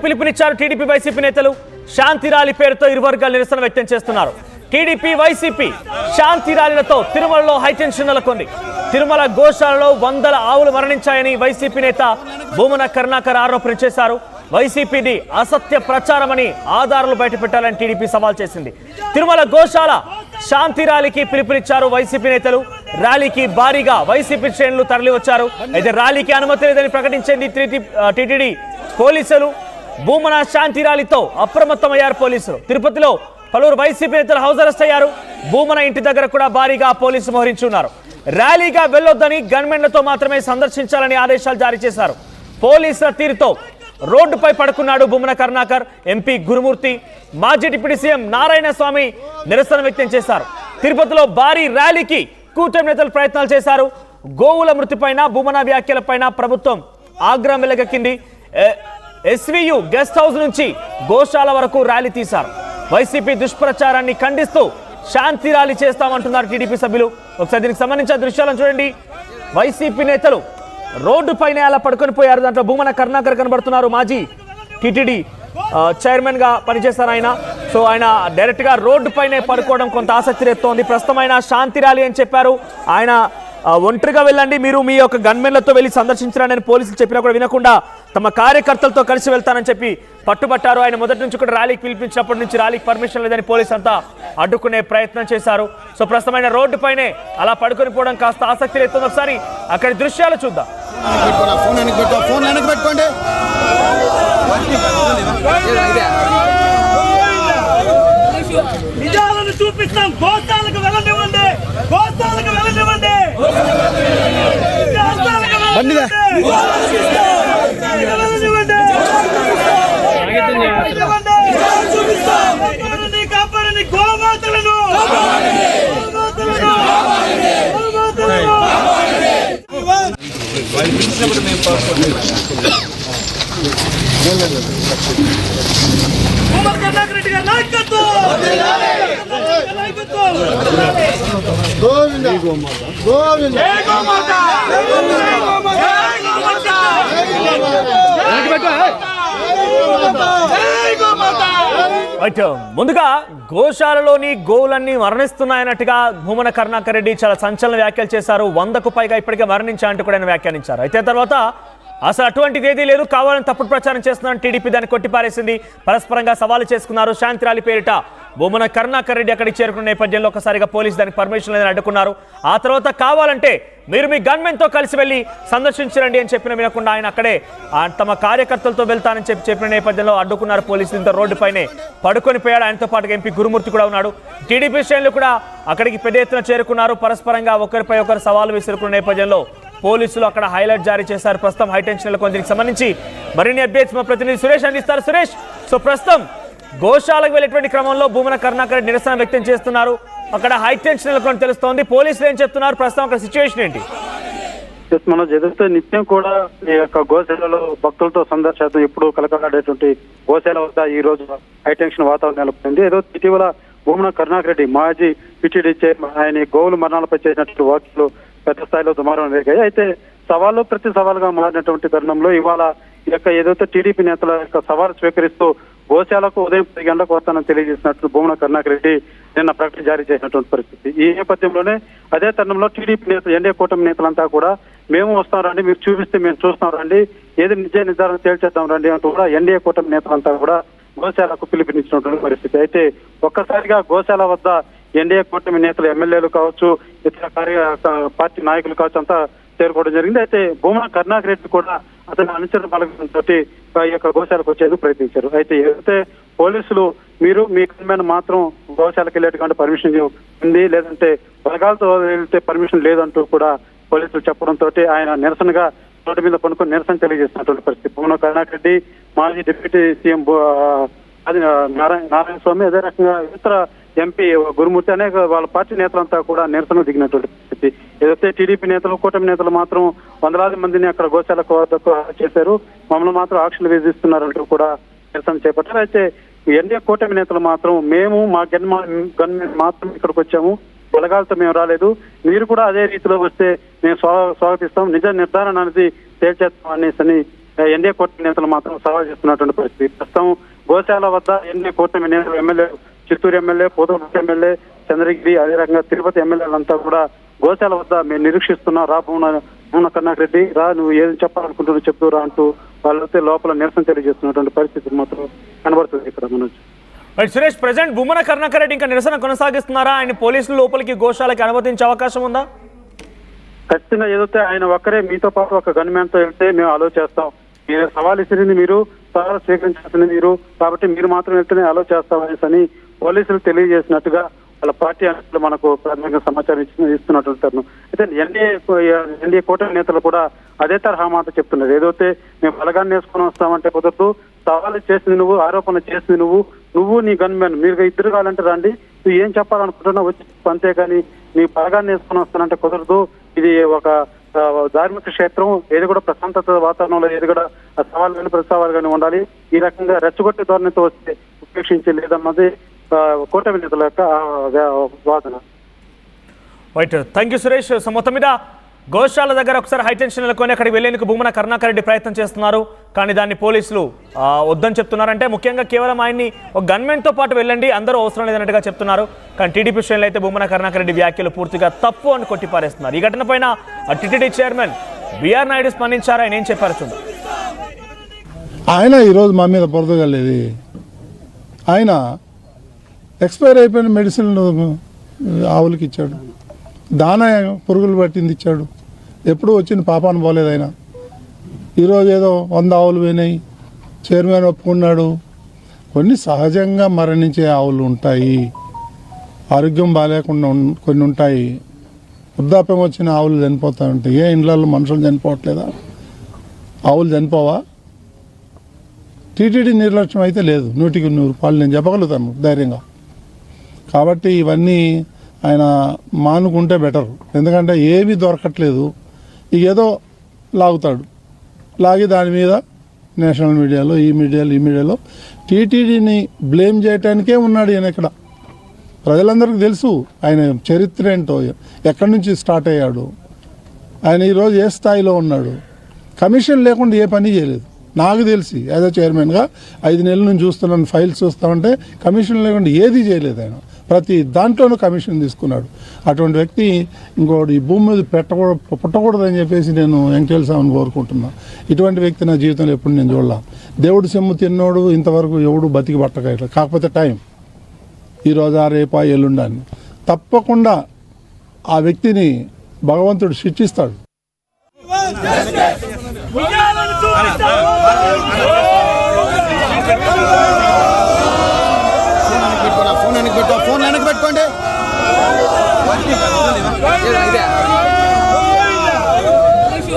పిలుపునిచ్చారు TDP YCP నేతలు. శాంతి rally పేరుతో ఇరు వర్గాలు నిరసన వ్యక్తం చేస్తున్నారు. టీడీపీ వైసీపీ శాంతి ర్యాలీలతో తిరుమలలో హైటెన్షన్ నెలకొంది. తిరుమల గోశాలలో వందల ఆవులు మరణించాయని వైసీపీ నేత భూమన కరుణాకర్ ఆరోపణ చేశారు. వైసీపీది అసత్య ప్రచారమని ఆధారాలు బయటపెట్టాలని టీడీపీ సవాల్ చేసింది. తిరుమల గోశాల శాంతి ర్యాలీకి పిలుపునిచ్చారు వైసీపీ నేతలు. ర్యాలీకి భారీగా వైసీపీ శ్రేణులు తరలి వచ్చారు. అయితే ర్యాలీకి అనుమతి లేదని ప్రకటించింది టీటీడీ పోలీసులు. భూమన శాంతి ర్యాలీతో అప్రమత్తమయ్యారు పోలీసులు. తిరుపతిలో పలువురు వైసీపీ నేతలు హౌస్ అరెస్ట్ అయ్యారు. భూమన ఇంటి దగ్గర కూడా భారీగా పోలీసులు మోహరించి ఉన్నారు. ర్యాలీగా వెళ్లొద్దని గన్మెన్లతో మాత్రమే సందర్శించాలని ఆదేశాలు జారీ చేశారు. పోలీసుల తీరుతో రోడ్డుపై పడుకున్నాడు భూమన కరుణాకర్. ఎంపీ గురుమూర్తి, మాజీ డిప్యూటీ సీఎం నారాయణ స్వామి నిరసన వ్యక్తం చేశారు. తిరుపతిలో భారీ ర్యాలీకి కూటమి నేతలు ప్రయత్నాలు చేశారు. గోవుల మృతిపైన, భూమన వ్యాఖ్యలపైన ప్రభుత్వం ఆగ్రహం వెలగెక్కింది. ఎస్వీయు గెస్ట్ హౌస్ నుంచి గోశాల వరకు ర్యాలీ తీశారు. వైసీపీ దుష్ప్రచారాన్ని ఖండిస్తూ శాంతి ర్యాలీ చేస్తామంటున్నారు టీడీపీ సభ్యులు. ఒకసారి దీనికి సంబంధించిన దృశ్యాలను చూడండి. వైసీపీ నేతలు రోడ్డు పైన అలా పడుకొని పోయారు. దాంట్లో భూమన కరుణాకర్ కనబడుతున్నారు. మాజీ టీటీడీ చైర్మన్ గా పనిచేస్తారు ఆయన. సో ఆయన డైరెక్ట్ గా రోడ్డు పైనే పడుకోవడం కొంత ఆసక్తి రేస్తోంది. ప్రస్తుతం ఆయన శాంతి ర్యాలీ అని చెప్పారు. ఆయన ఒంటరిగా వెళ్ళండి, మీరు మీ యొక్క గన్మెన్లతో వెళ్ళి సందర్శించరాని పోలీసులు చెప్పినా కూడా వినకుండా తమ కార్యకర్తలతో కలిసి వెళ్తానని చెప్పి పట్టుబట్టారు. ఆయన మొదటి నుంచి కూడా ర్యాలీకి పిలిపించినప్పటి నుంచి ర్యాలీకి పర్మిషన్ లేదని పోలీసు అంతా అడ్డుకునే ప్రయత్నం చేశారు. సో ప్రస్తుతమైన రోడ్డు పైనే అలా పడుకొని పోవడం కాస్త ఆసక్తి రేస్తుంది. ఒకసారి అక్కడి దృశ్యాలు చూద్దాం. నిజాలను చూపిస్తాం. గోశాలకు వెళ్ళనివ్వండి, గోశాలకు వెళ్ళనివ్వండి. కాపాడండి గోమాతలను. భూమన కరుణాకర్ రెడ్డి గారి నాయకత్వం. గోవింద గోవింద జై గోమాత, జై గోమాత, జై గోమాత. ముందుగా గోశాలలోని గోవులన్నీ మరణిస్తున్నాయన్నట్టుగా భూమన కరుణాకర్ రెడ్డి చాలా సంచలన వ్యాఖ్యలు చేశారు. 100కు పైగా ఇప్పటికే మరణించాయంటూ కూడా ఆయన వ్యాఖ్యానించారు. అయితే తర్వాత అసలు అటువంటిది ఏదీ లేదు, కావాలని తప్పుడు ప్రచారం చేస్తున్నారని టీడీపీ దాన్ని కొట్టిపారేసింది. పరస్పరంగా సవాలు చేసుకున్నారు. శాంతి ర్యాలీ పేరిట భూమన కరుణాకర్ రెడ్డి అక్కడికి చేరుకున్న నేపథ్యంలో ఒకసారిగా పోలీసు దానికి పర్మిషన్ లేదని అడ్డుకున్నారు. ఆ తర్వాత కావాలంటే మీరు మీ గన్మెన్తో కలిసి వెళ్ళి సందర్శించరండి అని చెప్పిన వినకుండా ఆయన అక్కడే తమ కార్యకర్తలతో వెళ్తానని చెప్పిన నేపథ్యంలో అడ్డుకున్నారు పోలీసులు. ఇంత రోడ్డుపైనే పడుకొని పోయాడు. ఆయనతో పాటుగా ఎంపీ గురుమూర్తి కూడా ఉన్నాడు. టీడీపీ శ్రేణులు కూడా అక్కడికి పెద్ద ఎత్తున చేరుకున్నారు. పరస్పరంగా ఒకరిపై ఒకరు సవాలు విసురుకున్న నేపథ్యంలో పోలీసులు అక్కడ హైలైట్ జారీ చేశారు. ప్రస్తుతం హైటెన్షన్ నెలకొంది. దీనికి సంబంధించి మరిన్ని అప్డేట్స్ మా ప్రతినిధి సురేష్ అందిస్తారు. సురేష్, సో ప్రస్తుతం గోశాలకు వెళ్ళేటువంటి క్రమంలో భూమన కరుణాకర్ నిరసన వ్యక్తం చేస్తున్నారు. అక్కడ హైటెన్షన్ నెలకొని తెలుస్తోంది. పోలీసులు ఏం చెప్తున్నారు? ప్రస్తుతం అక్కడ సిచ్యువేషన్ ఏంటి? మనం ఎదురుతో నిత్యం కూడా ఈ యొక్క గోశాలలో భక్తులతో సందర్శించడం ఎప్పుడు కలకలాడేటువంటి గోశాల వద్ద ఈ రోజు హైటెన్షన్ వాతావరణం నెలకొంది. ఏదో ఇటీవల భూమన కరుణాకర్ రెడ్డి మాజీ టీటీడీ చైర్మన్ ఆయన గోవుల మరణాలపై చేసినటువంటి వ్యాఖ్యలు పెద్ద స్థాయిలో దుమారం రేగాయి. అయితే సవాళ్ళు ప్రతి సవాలుగా మారినటువంటి తరుణంలో ఇవాళ ఈ యొక్క ఏదైతే టీడీపీ నేతల యొక్క సవాలు స్వీకరిస్తూ గోశాలకు ఉదయం 10 గంటలకు వస్తానని తెలియజేసినట్టు భూమన కరుణాకర్ రెడ్డి నిన్న ప్రకటన జారీ చేసినటువంటి పరిస్థితి. ఈ నేపథ్యంలోనే అదే తరుణంలో టీడీపీ నేతలు, ఎన్డీఏ కూటమి నేతలంతా కూడా మేము వస్తాం రండి, మీరు చూపిస్తే మేము చూస్తాం రండి, ఏది నిజ నిర్ధారణ తేల్చేద్దాం రండి అంటూ కూడా ఎన్డీఏ కూటమి నేతలంతా కూడా గోశాలకు పిలుపునిచ్చినటువంటి పరిస్థితి. అయితే ఒక్కసారిగా గోశాల వద్ద ఎన్డీఏ కూటమి నేతలు, ఎమ్మెల్యేలు కావచ్చు, ఇతర పార్టీ నాయకులు కావచ్చు అంతా చేరుకోవడం జరిగింది. అయితే భూమన కరుణాకర్ రెడ్డి కూడా అతని అనుచరుల బలగంతో ఈ యొక్క గోశాలకు వచ్చేందుకు ప్రయత్నించారు. అయితే ఏదైతే పోలీసులు మీరు మీ కన్మెన్ మాత్రం గోశాలకు వెళ్ళేటువంటి పర్మిషన్ ఉంది, లేదంటే బలగాలతో వెళ్తే పర్మిషన్ లేదంటూ కూడా పోలీసులు చెప్పడంతో ఆయన నిరసనగా రోడ్డు మీద పనుకొని నిరసన తెలియజేసినటువంటి పరిస్థితి. భూమన కరుణాకర్ రెడ్డి, మాజీ డిప్యూటీ సీఎం అది నారాయణ స్వామి, అదే రకంగా ఇతర ఎంపీ గురుమూర్తి అనేక వాళ్ళ పార్టీ నేతలంతా కూడా నిరసన దిగినటువంటి పరిస్థితి. ఏదైతే టీడీపీ నేతలు, కూటమి నేతలు మాత్రం వందలాది మందిని అక్కడ గోశాలకు వద్దకు చేశారు, మమ్మల్ని మాత్రం ఆంక్షలు విధిస్తున్నారంటూ కూడా నిరసన చేపట్టారు. అయితే ఎన్డీఏ కూటమి నేతలు మాత్రం మేము మా గన్మెన్ మాత్రం ఇక్కడికి వచ్చాము, బలగాలతో మేము రాలేదు, మీరు కూడా అదే రీతిలో వస్తే మేము స్వాగతిస్తాం, నిజ నిర్ధారణ అనేది తేల్చేస్తాం అనేసి ఎన్డీఏ కూటమి నేతలు మాత్రం సవాల్ చేస్తున్నటువంటి పరిస్థితి. ప్రస్తుతం గోశాల వద్ద ఎన్డీఏ కూటమి నేతలు MLA, Chittoor MLA, Pothaparthi MLA, Chandragiri, అదే రకంగా తిరుపతి ఎమ్మెల్యేలంతా కూడా గోశాల వద్ద మేము నిరీక్షిస్తున్నాం, రా భూమన కరుణాకర్ రెడ్డి, రా నువ్వు ఏం చెప్పాలనుకుంటున్నావు చెప్తురా అంటూ వాళ్ళైతే లోపల నిరసన తెలియజేస్తున్నటువంటి పరిస్థితి మాత్రం కనబడుతుంది ఇక్కడ మనోజ్. రైట్ సురేష్, ప్రెసెంట్ భూమన కరుణాకర్ రెడ్డి ఇంకా నిరసన కొనసాగిస్తున్నారా? ఆయన పోలీసులు లోపలికి గోశాలకి అనుమతించే అవకాశం ఉందా? ఖచ్చితంగా ఏదైతే ఆయన ఒక్కరే మీతో పాటు ఒక గన్మ్యాన్ తో వెళ్తే మేము అలో చేస్తాం, మీరు సవాల్ ఇచ్చింది మీరు, సవాల్ స్వీకరించాల్సింది మీరు, కాబట్టి మీరు మాత్రం వెళ్తేనే అలో చేస్తాం అని పోలీసులు తెలియజేసినట్టుగా వాళ్ళ పార్టీ అధికారులు మనకు ప్రాథమిక సమాచారం ఇస్తున్నటువంటి తరుణం. అయితే ఎన్డీఏ కూటమి నేతలు కూడా అదే తరహా మాట చెప్తున్నారు. ఏదైతే మేము బలగాన్ని వేసుకొని వస్తామంటే కుదరదు, సవాలు చేసింది నువ్వు, ఆరోపణ చేసింది నువ్వు నీ గన్మ్యాన్, మీరు ఇద్దరు కావాలంటే రండి, నువ్వు ఏం చెప్పాలనుకుంటున్నావు వచ్చి అంతేగాని నీ బలగాన్ని వేసుకొని వస్తానంటే కుదరదు. ఇది ఒక ధార్మిక క్షేత్రం, ఏది కూడా ప్రశాంతత వాతావరణంలో ఏది కూడా సవాల్ కానీ ప్రతిసవాలు కానీ ఉండాలి. ఈ రకంగా రెచ్చగొట్టే ధోరణితో వస్తే ఉపేక్షించి లేదన్నది కూటమి నేతల యొక్క వాదన. Right, thank you Suresh. So మొత్తం మీద గోశాల దగ్గర ఒకసారి హైటెన్షన్ నెలకొని అక్కడికి వెళ్లేందుకు భూమన కరుణాకర్ రెడ్డి ప్రయత్నం చేస్తున్నారు, కానీ దాన్ని పోలీసులు వద్దని చెప్తున్నారంటే ముఖ్యంగా కేవలం ఆయన్ని ఒక గన్మెన్తో పాటు వెళ్ళండి, అందరూ అవసరం లేదన్నట్టుగా చెప్తున్నారు. కానీ టీడీపీ శ్రేణులు అయితే భూమన కరుణాకర్ రెడ్డి వ్యాఖ్యలు పూర్తిగా తప్పు అని కొట్టిపారేస్తున్నారు. ఈ ఘటన పైన టీటీడీ చైర్మన్ బిఆర్ నాయుడు స్పందించారు. ఆయన ఏం చెప్పారు చూద్దాం. ఆయన ఈరోజు మా మీద పొరదగలేదు. ఆయన ఎక్స్పైర్ అయిపోయిన మెడిసిన్ ఆవులకి ఇచ్చాడు, దానా పురుగులు పట్టింది ఇచ్చాడు, ఎప్పుడు వచ్చిన పాపాను పోలేదు ఆయన. ఈరోజు ఏదో 100 ఆవులు పోయినాయి, చైర్మన్ ఒప్పుకున్నాడు. కొన్ని సహజంగా మరణించే ఆవులు ఉంటాయి, ఆరోగ్యం బాగాలేకుండా కొన్ని ఉంటాయి, వృద్ధాప్యం వచ్చిన ఆవులు చనిపోతూ ఉంటాయి. ఏ ఇండ్లలో మనుషులు చనిపోవట్లేదా? ఆవులు చనిపోవా? టీటీడీ నిర్లక్ష్యం అయితే లేదు, 100కి 100 నేను చెప్పగలుగుతాను ధైర్యంగా. కాబట్టి ఇవన్నీ ఆయన మానుకుంటే బెటర్, ఎందుకంటే ఏమీ దొరకట్లేదు. ఇక ఏదో లాగుతాడు, లాగి దాని మీద నేషనల్ మీడియాలో ఈ మీడియాలో టీటీడీని బ్లేమ్ చేయటానికే ఉన్నాడు ఈయన. ఇక్కడ ప్రజలందరికీ తెలుసు ఆయన చరిత్ర ఏంటో, ఎక్కడి నుంచి స్టార్ట్ అయ్యాడు, ఆయన ఈరోజు ఏ స్థాయిలో ఉన్నాడు. కమిషన్ లేకుండా ఏ పని చేయలేదు నాకు తెలిసి. యాజ్ అ చైర్మన్గా 5 నెలల నుంచి చూస్తున్నాను, ఫైల్స్ చూస్తామంటే కమిషన్ లేకుండా ఏది చేయలేదు ఆయన. ప్రతి దాంట్లోనూ కమిషన్ తీసుకున్నాడు. అటువంటి వ్యక్తి ఇంకోటి ఈ భూమి మీద పుట్టకూడదని చెప్పేసి నేను వెంకటేశ్వర స్వామిని కోరుకుంటున్నా. ఇటువంటి వ్యక్తి నా జీవితంలో ఎప్పుడు నేను చూడలా. దేవుడు సొమ్ము తిన్నోడు ఇంతవరకు ఎవడు బతికి పట్టక, కాకపోతే టైం ఈరోజు రేపా ఎల్లుండని. తప్పకుండా ఆ వ్యక్తిని భగవంతుడు శిక్షిస్తాడు. ఫోన్ వెనక్కి పెట్టు.